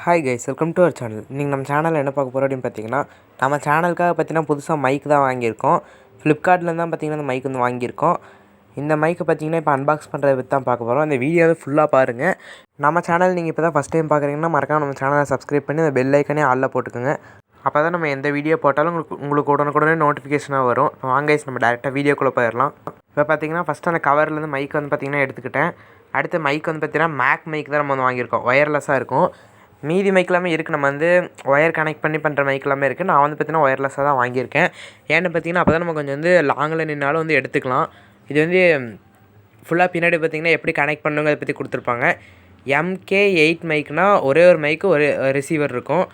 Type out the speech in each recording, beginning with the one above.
Hi guys, welcome to our channel. நீங்கள் நம்ம சேனலில் என்ன பார்க்க போகிறோம் அப்படின்னு பார்த்தீங்கன்னா, நம்ம சேனலுக்காக பார்த்தீங்கன்னா புதுசாக மைக் தான் வாங்கியிருக்கோம். ஃப்ளிப்கார்ட்லேருந்து தான் பார்த்தீங்கன்னா இந்த மைக் வந்து வாங்கியிருக்கோம். இந்த மைக்கை பார்த்தீங்கன்னா இப்போ அன்பாக்ஸ் பண்ணுறதை பற்றி தான் பார்க்க போகிறோம். இந்த வீடியோ வந்து ஃபுல்லாக பாருங்கள். நம்ம சேனல் நீங்கள் இப்போ தான் ஃபஸ்ட் டைம் பார்க்குறீங்கன்னா மறக்காம நம்ம சேனலை சப்ஸ்கிரைப் பண்ணி அந்த பெல் ஐக்கனே ஆளில் போட்டுக்கோங்க. அப்போ தான் நம்ம எந்த வீடியோ போட்டாலும் உங்களுக்கு உடனுக்குடனே நோட்டிஃபிகேஷனாக வரும். இப்போ வாங்க கைஸ், நம்ம டேரெக்டாக வீடியோக்குள்ளே போயிடலாம். இப்போ பார்த்தீங்கன்னா ஃபஸ்ட்டு அந்த கவர்லேருந்து மைக் வந்து பார்த்திங்கன்னா எடுத்துக்கிட்டேன். அடுத்து மைக் வந்து பார்த்திங்கன்னா மேக் மைக் தான் நம்ம வந்து வாங்கியிருக்கோம். ஒயர்லெஸ்ஸாக இருக்கும். மீதி மைக் எல்லாமே இருக்குது. நம்ம வந்து ஒயர் கனெக்ட் பண்ணி பண்ணுற மைக் எல்லாமே இருக்குது. நான் வந்து பார்த்திங்கன்னா ஒயர்லெஸ்ஸாக தான் வாங்கியிருக்கேன். ஏன்னு பார்த்திங்கன்னா அப்போ தான் நம்ம கொஞ்சம் வந்து லாங்கில் நின்னாலும் வந்து எடுத்துக்கலாம். இது வந்து ஃபுல்லாக பின்னாடி பார்த்திங்கன்னா எப்படி கனெக்ட் பண்ணுங்க அதை பற்றி கொடுத்துருப்பாங்க. MK8 மைக்னால் ஒரே ஒரு மைக்கு ஒரு ரிசீவர் இருக்கும்.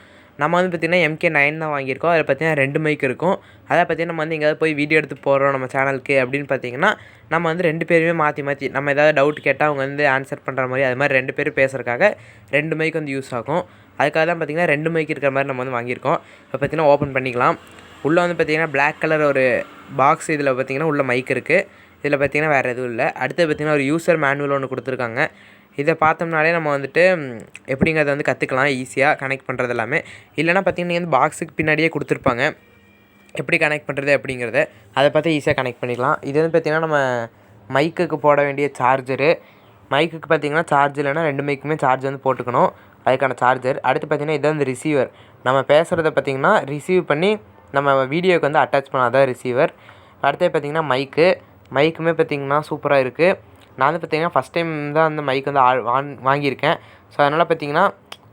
நம்ம வந்து பார்த்திங்கன்னா MK9 தான் வாங்கியிருக்கோம். அதில் பார்த்திங்கன்னா 2 மைக் இருக்கும். அதை பார்த்திங்கன்னா நம்ம வந்து எங்கேயாவது போய் வீடியோ எடுத்து போடுறோம் நம்ம சேனலுக்கு அப்படின்னு பார்த்திங்கன்னா நம்ம வந்து 2 பேருமே மாற்றி நம்ம ஏதாவது டவுட் கேட்டால் அவங்க வந்து ஆன்சர் பண்ணுற மாதிரி அது மாதிரி 2 பேரும் பேசுகிறதுக்காக 2 மைக் வந்து யூஸ் ஆகும். அதுக்காக தான் பார்த்திங்கன்னா 2 மைக் இருக்கிற மாதிரி நம்ம வந்து வாங்கியிருக்கோம். இப்போ பார்த்திங்கன்னா ஓப்பன் பண்ணிக்கலாம். உள்ளே வந்து பார்த்திங்கன்னா பிளாக் கலர் ஒரு பாக்ஸ், இதில் பார்த்திங்கன்னா உள்ள மைக் இருக்குது. இதில் பார்த்திங்கன்னா வேறு எதுவும் இல்லை. அடுத்து பார்த்திங்கன்னா ஒரு யூசர் மேனுவல் ஒன்று கொடுத்துருக்காங்க. இதை பார்த்தோம்னாலே நம்ம வந்துட்டு எப்படிங்கிறத வந்து கற்றுக்கலாம் ஈஸியாக கனெக்ட் பண்ணுறது எல்லாமே. இல்லைனா பார்த்திங்கன்னா நீங்கள் வந்து பாக்ஸுக்கு பின்னாடியே கொடுத்துருப்பாங்க எப்படி கனெக்ட் பண்ணுறது அப்படிங்கிறத. அதை பார்த்து ஈஸியாக கனெக்ட் பண்ணிக்கலாம். இது வந்து பார்த்திங்கன்னா நம்ம மைக்குக்கு போட வேண்டிய சார்ஜரு. மைக்குக்கு பார்த்திங்கன்னா சார்ஜ் இல்லைனா 2 மைக்குமே சார்ஜ் வந்து போட்டுக்கணும், அதுக்கான சார்ஜர். அடுத்து பார்த்திங்கன்னா இதான் வந்து ரிசீவர். நம்ம பேசுகிறத பார்த்திங்கன்னா ரிசீவ் பண்ணி நம்ம வீடியோவுக்கு வந்து அட்டாச் பண்ணால் தான் ரிசீவர். அடுத்து பார்த்திங்கன்னா மைக்குமே பார்த்திங்கன்னா சூப்பராக இருக்குது. நான் வந்து பார்த்திங்கன்னா ஃபஸ்ட் டைம் தான் அந்த மைக் வந்து வாங்கியிருக்கேன். ஸோ அதனால் பார்த்திங்கன்னா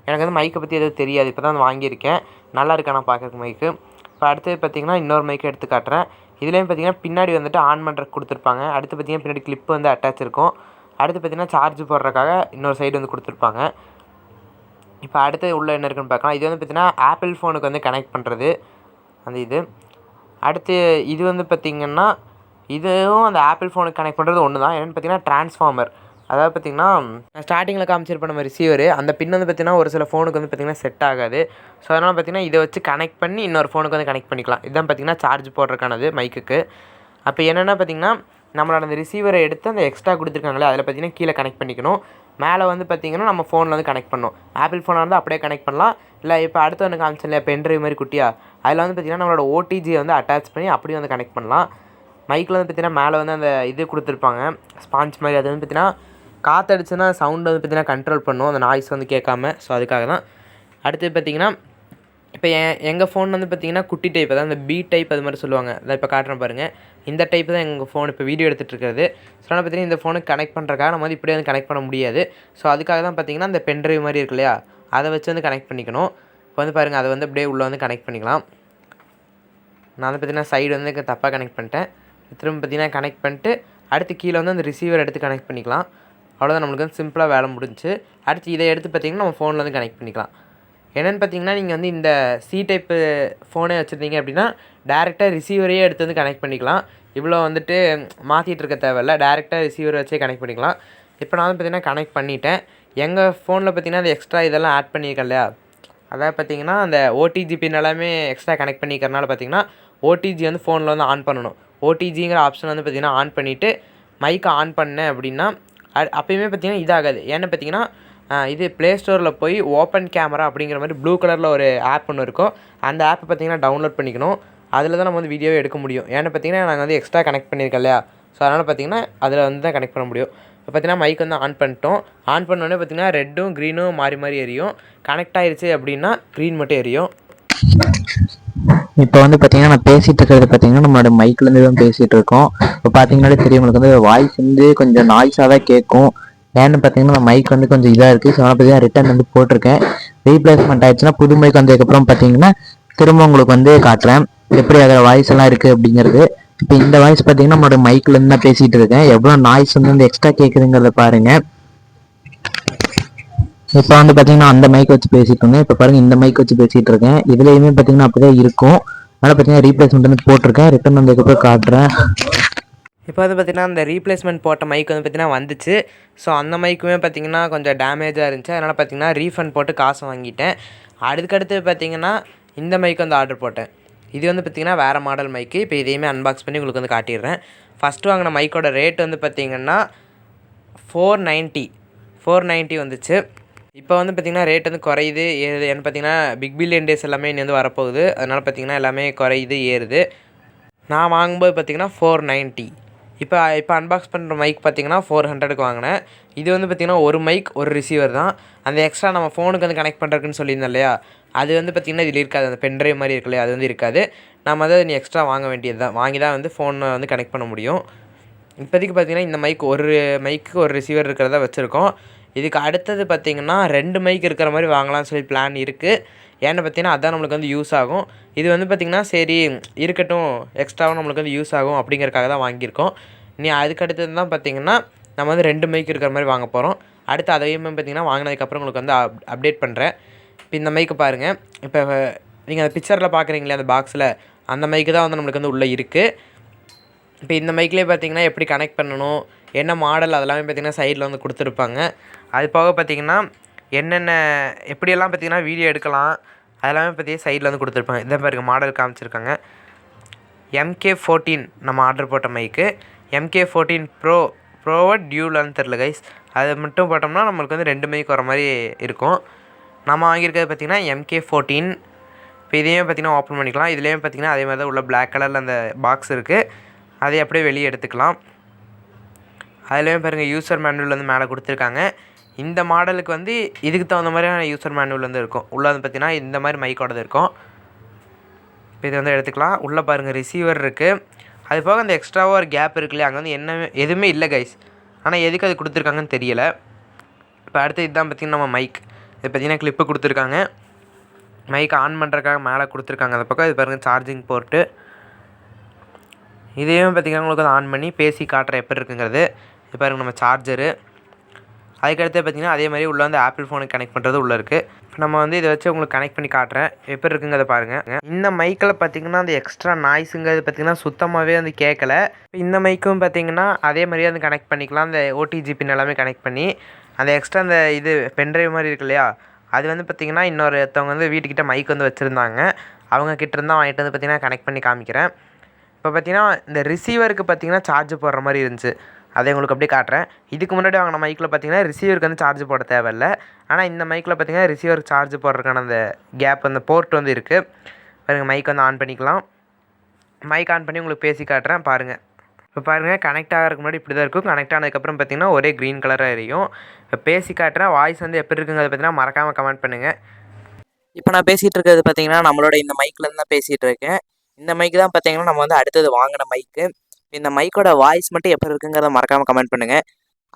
எனக்கு வந்து மைக்கை பற்றி எதுவும் தெரியாது. இப்போ தான் வாங்கியிருக்கேன். நல்லா இருக்கா நான் பார்க்குறக்கு மைக்கு. இப்போ அடுத்து பார்த்திங்கன்னா இன்னொரு மைக்கை எடுத்து காட்டுறேன். இதுலேயும் பார்த்திங்கன்னா பின்னாடி வந்துட்டு ஆன் பண்ணுறதுக்கு கொடுத்துருப்பாங்க. அடுத்து பார்த்திங்கன்னா பின்னாடி கிளிப் வந்து அட்டாச் இருக்கும். அடுத்து பார்த்திங்கன்னா சார்ஜ் போடுறதுக்காக இன்னொரு சைடு வந்து கொடுத்துருப்பாங்க. இப்போ அடுத்து உள்ளே என்ன இருக்குன்னு பார்க்கலாம். இது வந்து பார்த்திங்கன்னா ஆப்பிள் ஃபோனுக்கு வந்து கனெக்ட் பண்ணுறது அந்த இது. அடுத்து இது வந்து பார்த்திங்கன்னா இதுவும் அந்த ஆப்பிள் ஃபோனுக்கு கனெக்ட் பண்ணுறது ஒன்று தான். என்னென்னு பார்த்திங்கன்னா ட்ரான்ஸ்ஃபார்மர். அதாவது பார்த்திங்கன்னா நான் ஸ்டார்டிங்கில் காமிச்சிருப்பேன் நம்ம ரிசீவரு. அந்த பின் வந்து பார்த்திங்கன்னா ஒரு சில ஃபோனுக்கு வந்து பார்த்திங்கன்னா செட் ஆகாது. ஸோ அதனால் பார்த்திங்கன்னா இதை வச்சு கனெக்ட் பண்ணி இன்னொரு ஃபோனுக்கு வந்து கனெக்ட் பண்ணிக்கலாம். இதுதான் பார்த்திங்கன்னா சார்ஜ் போடுறதுக்கானது மைக்குக்கு. அப்போ என்னென்னா பார்த்திங்கன்னா நம்மளோட அந்த ரிசீவரை எடுத்து அந்த எக்ஸ்ட்ரா கொடுத்துருக்காங்களே அதில் பார்த்திங்கன்னா கீழே கனெக்ட் பண்ணிக்கணும். மேலே வந்து பார்த்திங்கன்னா நம்ம ஃபோனில் வந்து கனெக்ட் பண்ணணும். ஆப்பிள் ஃபோனாக இருந்தால் அப்படியே கனெக்ட் பண்ணலாம். இல்லை இப்போ அடுத்து வந்து காமிச்சேன் இல்லையா பென்ட்ரைவ் மாதிரி குட்டியா, அதில் வந்து பார்த்திங்கன்னா நம்மளோட ஓடிஜியை வந்து அட்டாச் பண்ணி அப்படியே வந்து கனெக்ட் பண்ணலாம். மைக்கில் வந்து பார்த்திங்கன்னா மேலே வந்து அந்த இது கொடுத்துருப்பாங்க ஸ்பாஞ்ச் மாதிரி. அது வந்து பார்த்திங்கன்னா காற்றடிச்சுன்னா சவுண்டு வந்து பார்த்திங்கன்னா கண்ட்ரோல் பண்ணும், அந்த நாய்ஸ் வந்து கேட்காம. ஸோ அதுக்காக தான். அடுத்து பார்த்திங்கன்னா இப்போ எங்கள் ஃபோன் வந்து பார்த்திங்கன்னா குட்டி டைப், அதான் அந்த பி டைப் அது மாதிரி சொல்லுவாங்க. அதான் இப்போ காட்டுறேன் பாருங்கள். இந்த டைப் தான் எங்கள் ஃபோன் இப்போ வீடியோ எடுத்துகிட்டு இருக்கிறது. ஸோ ஆனால் பார்த்திங்கன்னா இந்த ஃபோனுக்கு கனெக்ட் பண்ணுறக்காக நம்ம வந்து இப்படியே வந்து கனெக்ட் பண்ண முடியாது. ஸோ அதுக்காக தான் பார்த்திங்கன்னா அந்த பென்ட்ரைவ் மாதிரி இருக்கு இல்லையா, அதை வச்சு வந்து கனெக்ட் பண்ணிக்கணும். இப்போ வந்து பாருங்கள், அதை வந்து அப்படியே உள்ளே வந்து கனெக்ட் பண்ணிக்கலாம். நான் வந்து பார்த்திங்கன்னா சைடு வந்து தப்பாக கனெக்ட் பண்ணிட்டேன். திரும்ப பார்த்திங்கன்னா கனெக்ட் பண்ணிட்டு அடுத்து கீழே வந்து அந்த ரிசீவர் எடுத்து கனெக்ட் பண்ணிக்கலாம். அவ்வளோதான், நம்மளுக்கு வந்து சிம்பிளாக வேலை முடிஞ்சு. அடுத்து இதை எடுத்து பார்த்திங்கன்னா நம்ம ஃபோனில் வந்து கனெக்ட் பண்ணிக்கலாம். என்னென்னு பார்த்திங்கன்னா நீங்கள் வந்து இந்த சி டைப்பு ஃபோனே வச்சுருந்தீங்க அப்படின்னா டேரெக்டாக ரிசீவரையே எடுத்து வந்து கனெக்ட் பண்ணிக்கலாம். இவ்வளோ வந்துட்டு மாற்றிட்டு இருக்க தேவையில்ல, டேரெக்டாக ரிசீவரை வச்சே கனெக்ட் பண்ணிக்கலாம். இப்போ நான் வந்து பார்த்திங்கன்னா கனெக்ட் பண்ணிட்டேன். எங்கள் ஃபோனில் பார்த்திங்கன்னா அந்த எக்ஸ்ட்ரா இதெல்லாம் ஆட் பண்ணியிருக்கேன் இல்லையா, அதாவது பார்த்திங்கன்னா அந்த ஓடிஜி பின் எல்லாமே எக்ஸ்ட்ரா கனெக்ட் பண்ணிக்கிறனால பார்த்திங்கன்னா ஓடிஜி வந்து ஃபோனில் வந்து ஆன் பண்ணணும். ஓடிஜிங்கிற ஆப்ஷன் வந்து பார்த்திங்கன்னா ஆன் பண்ணிவிட்டு மைக்கை ஆன் பண்ணேன் அப்படின்னா அப்போயுமே பார்த்திங்கன்னா இதாகாது. ஏன்னு பார்த்திங்கன்னா இது ப்ளே ஸ்டோரில் போய் ஓப்பன் கேமரா அப்படிங்கிற மாதிரி ப்ளூ கலரில் ஒரு ஆப் ஒன்று இருக்கும். அந்த ஆப்பை பார்த்திங்கன்னா டவுன்லோட் பண்ணிக்கணும். அதில் தான் நம்ம வந்து வீடியோவே எடுக்க முடியும். ஏன்னு பார்த்திங்கன்னா நாங்கள் வந்து எக்ஸ்ட்ரா கனெக்ட் பண்ணியிருக்கோம் இல்லையா, ஸோ அதனால் பார்த்திங்கன்னா அதில் வந்து தான் கனெக்ட் பண்ண முடியும். இப்போ பார்த்திங்கன்னா மைக் வந்து ஆன் பண்ணிட்டோம். ஆன் பண்ணோடனே பார்த்திங்கன்னா ரெட்டும் க்ரீனும் மாறி எரியும். கனெக்ட் ஆகிடுச்சு அப்படின்னா க்ரீன் மட்டும் எரியும். இப்போ வந்து பார்த்தீங்கன்னா நான் பேசிகிட்டு இருக்கிறது பார்த்தீங்கன்னா நம்மளோட மைக்லேருந்து தான் பேசிகிட்டு இருக்கோம். இப்போ பார்த்தீங்கன்னாலே தெரியும், உங்களுக்கு வந்து வாய்ஸ் வந்து கொஞ்சம் நாய்ஸாக தான் கேட்கும். ஏன்னு பார்த்தீங்கன்னா மைக் வந்து கொஞ்சம் இதாக இருக்குது. ஸோ அதனால் பார்த்தீங்கன்னா ரிட்டன் வந்து போட்டிருக்கேன். ரீப்ளேஸ்மெண்ட் ஆகிடுச்சுன்னா புது மைக் வந்ததுக்கப்புறம் பார்த்தீங்கன்னா திரும்ப உங்களுக்கு வந்து காட்டுறேன் எப்படி அதில் வாய்ஸ் எல்லாம் இருக்குது அப்படிங்கிறது. இப்போ இந்த வாய்ஸ் பார்த்தீங்கன்னா நம்மளோட மைக்லேருந்து தான் பேசிகிட்டு இருக்கேன். எவ்வளோ நாய்ஸ் வந்து எக்ஸ்ட்ரா கேட்குதுங்கிறத பாருங்கள். இப்போ வந்து பார்த்தீங்கன்னா அந்த மைக் வச்சு பேசிட்டு இருந்தேன். இப்போ பாருங்கள் இந்த மைக் வச்சு பேசிகிட்டு இருக்கேன். இதுலேயுமே பார்த்தீங்கன்னா அப்படி தான் இருக்கும். அதனால் பார்த்தீங்கன்னா ரீப்ளேஸ்மெண்ட் வந்து போட்டிருக்கேன். ரிட்டன் வந்ததுக்கப்புறம் காட்டுறேன். இப்போ வந்து பார்த்திங்கன்னா அந்த ரீப்ளேஸ்மெண்ட் போட்ட மைக் வந்து பார்த்திங்கன்னா வந்துச்சு. ஸோ அந்த மைக்குமே பார்த்திங்கன்னா கொஞ்சம் டேமேஜாக இருந்துச்சு. அதனால் பார்த்திங்கன்னா ரீஃபண்ட் போட்டு காசு வாங்கிட்டேன். அதுக்கடுத்து பார்த்திங்கன்னா இந்த மைக் வந்து ஆர்டர் போட்டேன். இது வந்து பார்த்திங்கன்னா வேறு மாடல் மைக்கு. இப்போ இதையுமே அன்பாக்ஸ் பண்ணி உங்களுக்கு வந்து காட்டிடுறேன். ஃபஸ்ட்டு வாங்கின மைக்கோட ரேட் வந்து பார்த்திங்கன்னா 490 வந்துச்சு. இப்போ வந்து பார்த்திங்கன்னா ரேட் வந்து குறையுது ஏறுது. ஏன்னு பார்த்தீங்கன்னா பிக் பில்லியன் டேஸ் எல்லாமே இனி வந்து வரப்போகுது. அதனால் பார்த்திங்கன்னா எல்லாமே குறையுது ஏறுது. நான் வாங்கும்போது பார்த்திங்கன்னா 490. இப்போ அன்பாக்ஸ் பண்ணுற மைக் பார்த்திங்கன்னா 400க்கு வாங்கினேன். இது வந்து பார்த்திங்கன்னா ஒரு மைக் ஒரு ரிசீவர் தான். அந்த எக்ஸ்ட்ரா நம்ம ஃபோனுக்கு வந்து கனெக்ட் பண்ணுறதுக்குன்னு சொல்லியிருந்தேன் இல்லையா, அது வந்து பார்த்திங்கன்னா இதில் இருக்காது. அந்த பென்ட்ரைவ் மாதிரி இருக்கு இல்லையா, அது வந்து இருக்காது. நம்ம அதை நீ எக்ஸ்ட்ரா வாங்க வேண்டியது தான். வாங்கி தான் வந்து ஃபோனை வந்து கனெக்ட் பண்ண முடியும். இப்போதைக்கு பார்த்திங்கன்னா இந்த மைக் ஒரு மைக்கு ஒரு ரிசீவர் இருக்கிறதா வச்சுருக்கோம். இதுக்கு அடுத்தது பார்த்திங்கன்னா 2 மைக் இருக்கிற மாதிரி வாங்கலாம்னு சொல்லி பிளான் இருக்குது. ஏன்னு பார்த்தீங்கன்னா அதான் நம்மளுக்கு வந்து யூஸ் ஆகும். இது வந்து பார்த்திங்கன்னா சரி இருக்கட்டும், எக்ஸ்ட்ராவும் நம்மளுக்கு வந்து யூஸ் ஆகும் அப்படிங்கிறக்காக தான் வாங்கியிருக்கோம். இனி அதுக்கு அடுத்தது தான் பார்த்திங்கன்னா நம்ம வந்து 2 மைக் இருக்கிற மாதிரி வாங்க போகிறோம். அடுத்து அதையுமே பார்த்திங்கன்னா வாங்கினதுக்கப்புறம் உங்களுக்கு வந்து அப்டேட் பண்ணுறேன். இப்போ இந்த மைக்கு பாருங்கள். இப்போ நீங்கள் அந்த பிக்சரில் பார்க்குறீங்களே அந்த பாக்ஸில், அந்த மைக்கு தான் வந்து நம்மளுக்கு வந்து உள்ளே இருக்குது. இப்போ இந்த மைக்லேயே பார்த்திங்கன்னா எப்படி கனெக்ட் பண்ணணும், என்ன மாடல், அதெல்லாமே பார்த்திங்கன்னா சைடில் வந்து கொடுத்துருப்பாங்க. அது போக பார்த்திங்கன்னா என்னென்ன எப்படியெல்லாம் பார்த்திங்கன்னா வீடியோ எடுக்கலாம் அதெல்லாமே பற்றி சைடில் வந்து கொடுத்துருப்பாங்க. இதை பாருங்கள் மாடல் காமிச்சிருக்காங்க. MK14 நம்ம ஆர்டர் போட்ட மைக்கு. MK14 ப்ரோவோ டியூலான்னு தெரில கைஸ். அதை மட்டும் போட்டோம்னா நம்மளுக்கு வந்து 2 மைக் வர மாதிரி இருக்கும். நம்ம வாங்கியிருக்கிறது பார்த்திங்கன்னா MK14. இப்போ இதையும் பார்த்திங்கன்னா ஓப்பன் பண்ணிக்கலாம். இதுலேயும் பார்த்திங்கன்னா அதே மாதிரி தான் உள்ள பிளாக் கலரில் அந்த பாக்ஸ் இருக்குது. அதை அப்படியே வெளியே எடுத்துக்கலாம். அதுலேயும் பாருங்கள் யூசர் மேனுவல் வந்து மேலே கொடுத்துருக்காங்க. இந்த மாடலுக்கு வந்து இதுக்கு தகுந்த மாதிரியான யூசர் மேனுவல் வந்து இருக்கும். உள்ளே வந்து பார்த்திங்கன்னா இந்த மாதிரி மைக்கோடது இருக்கும். இப்போ இதை வந்து எடுத்துக்கலாம். உள்ளே பாருங்கள் ரிசீவர் இருக்குது. அது போக அந்த எக்ஸ்ட்ராவாக ஒரு கேப் இருக்குல்லையா, அங்கே வந்து என்ன எதுவுமே இல்லை கைஸ். ஆனால் எதுக்கு அது கொடுத்துருக்காங்கன்னு தெரியலை. இப்போ அடுத்து இதுதான் பார்த்திங்கன்னா நம்ம மைக். இது பார்த்திங்கன்னா கிளிப்பு கொடுத்துருக்காங்க. மைக் ஆன் பண்ணுறதுக்காக மேலே கொடுத்துருக்காங்க. அந்த பக்கம் இது பாருங்கள் சார்ஜிங் போர்ட்டு. இதையும் பார்த்திங்கன்னா உங்களுக்கு வந்து ஆன் பண்ணி பேசி காட்டுற எப்படி இருக்குங்கிறது. இது பாருங்கள் நம்ம சார்ஜரு. அதுக்கடுத்து பார்த்திங்கன்னா அதே மாதிரி உள்ளே வந்து ஆப்பிள் ஃபோனுக்கு கனெக்ட் பண்ணுறது உள்ளே இருக்குது. இப்போ நம்ம வந்து இதை வச்சு உங்களுக்கு கனெக்ட் பண்ணி காட்டுறேன் எப்படி இருக்குங்கிறத பாருங்கள். இந்த மைக்கில் பார்த்திங்கன்னா அந்த எக்ஸ்ட்ரா நாய்ஸுங்கிறது பார்த்திங்கன்னா சுத்தமாகவே வந்து கேட்கல. இந்த மைக்கும் பார்த்திங்கன்னா அதே மாதிரியே வந்து கனெக்ட் பண்ணிக்கலாம். அந்த ஓடிஜி பின் எல்லாமே கனெக்ட் பண்ணி அந்த எக்ஸ்ட்ரா அந்த இது பென்ட்ரைவ் மாதிரி இருக்கு இல்லையா, அது வந்து பார்த்திங்கன்னா இன்னொருத்தவங்க வந்து வீட்டுக்கிட்ட மைக் வந்து வச்சுருந்தாங்க. அவங்க கிட்ட இருந்தால் வாங்கிட்டு வந்து பார்த்திங்கன்னா கனெக்ட் பண்ணி காமிக்கிறேன். இப்போ பார்த்திங்கன்னா இந்த ரிசீவருக்கு பார்த்திங்கன்னா சார்ஜ் போடுற மாதிரி இருந்துச்சு. அதை உங்களுக்கு அப்படியே காட்டுறேன். இதுக்கு முன்னாடி வாங்கின மைக்கில் பார்த்திங்கன்னா ரிசீவருக்கு வந்து சார்ஜ் போட தேவையில்லை. ஆனால் இந்த மைக்கில் பார்த்திங்கன்னா ரிசீவருக்கு சார்ஜ் போடுறதுக்கான அந்த கேப் அந்த போர்ட் வந்து இருக்குது. பாருங்கள் மைக் வந்து ஆன் பண்ணிக்கலாம். மைக் ஆன் பண்ணி உங்களுக்கு பேசி காட்டுறேன் பாருங்கள். இப்போ பாருங்கள் கனெக்ட் ஆகிறதுக்கு முன்னாடி இப்படி தான் இருக்கும். கனெக்ட் ஆனதுக்கப்புறம் பார்த்திங்கன்னா ஒரே க்ரீன் கலராக எரியும். இப்போ பேசி காட்டுறேன். வாய்ஸ் வந்து எப்படி இருக்குங்கிறத பார்த்திங்கன்னா மறக்காமல் கமெண்ட் பண்ணுங்கள். இப்போ நான் பேசிகிட்டு இருக்கிறது பார்த்தீங்கன்னா நம்மளோட இந்த மைக்லேருந்து தான் பேசிகிட்டு இருக்கேன். இந்த மைக் தான் பார்த்தீங்கன்னா நம்ம வந்து அடுத்தது வாங்கின மைக்கு. இந்த மைக்கோட வாய்ஸ் மட்டும் எப்படி இருக்குங்கிறத மறக்காமல் கமெண்ட் பண்ணுங்கள்.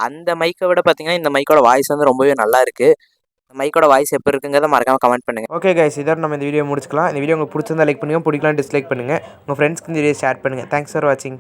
அந்த மைக்கை விட பார்த்தீங்கன்னா இந்த மைக்கோட வாய்ஸ் வந்து ரொம்பவே நல்லா இருக்குது. இந்த மைக்கோட வாய்ஸ் எப்படி இருக்குங்கிறத மறக்காமல் கமெண்ட் பண்ணுங்கள். ஓகே கைஸ், இதோட நம்ம இந்த வீடியோ முடிச்சுக்கலாம். இந்த வீடியோ உங்களுக்கு பிடிச்சிருந்தா லைக் பண்ணுங்கள், பிடிக்கலாம் டிஸ்லைக் பண்ணுங்கள். உங்கள் ஃப்ரெண்ட்ஸ்க்கு இந்த வீடியோ ஷேர் பண்ணுங்கள். தேங்க்ஸ் ஃபார் வாட்சிங்.